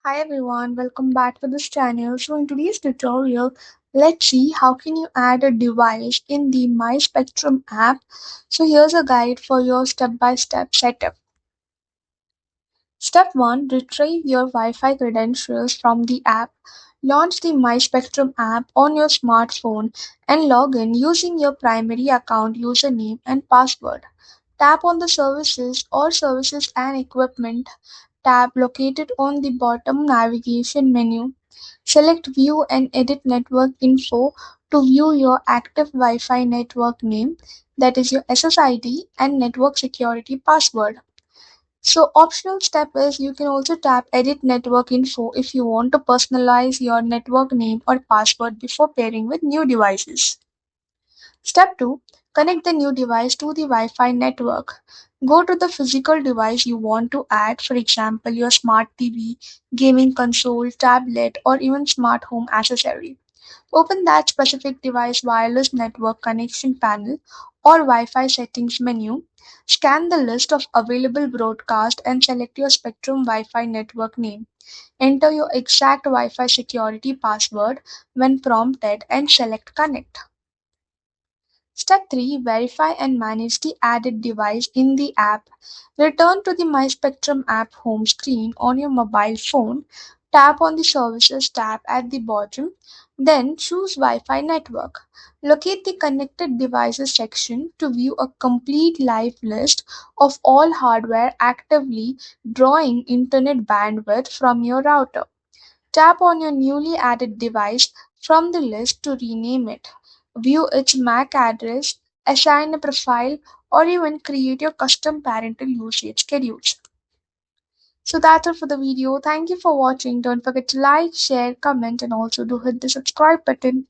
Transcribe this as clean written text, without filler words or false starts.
Hi everyone, welcome back to this channel. So in today's tutorial, let's see how can you add a device in the My Spectrum app. So here's a guide for your step-by-step setup. Step 1. Retrieve your Wi-Fi credentials from the app. Launch the My Spectrum app on your smartphone and log in using your primary account username and password. Tap on the Services or Services and Equipment tab located on the bottom navigation menu. Select View and Edit Network Info to view your active Wi-Fi network name, that is your SSID, and network security password. So optional step is you can also tap Edit Network Info if you want to personalize your network name or password before pairing with new devices. Step 2. Connect the new device to the Wi-Fi network. Go to the physical device you want to add, for example, your smart TV, gaming console, tablet, or even smart home accessory. Open that specific device wireless network connection panel or Wi-Fi settings menu. Scan the list of available broadcast and select your Spectrum Wi-Fi network name. Enter your exact Wi-Fi security password when prompted and select Connect. Step 3. Verify and manage the added device in the app. Return to the My Spectrum app home screen on your mobile phone. Tap on the Services tab at the bottom. Then choose Wi-Fi network. Locate the Connected Devices section to view a complete live list of all hardware actively drawing internet bandwidth from your router. Tap on your newly added device from the list to rename it, view its MAC address, assign a profile, or even create your custom parental usage schedules. So that's it for the video. Thank you for watching. Don't forget to like, share, comment, and also do hit the subscribe button.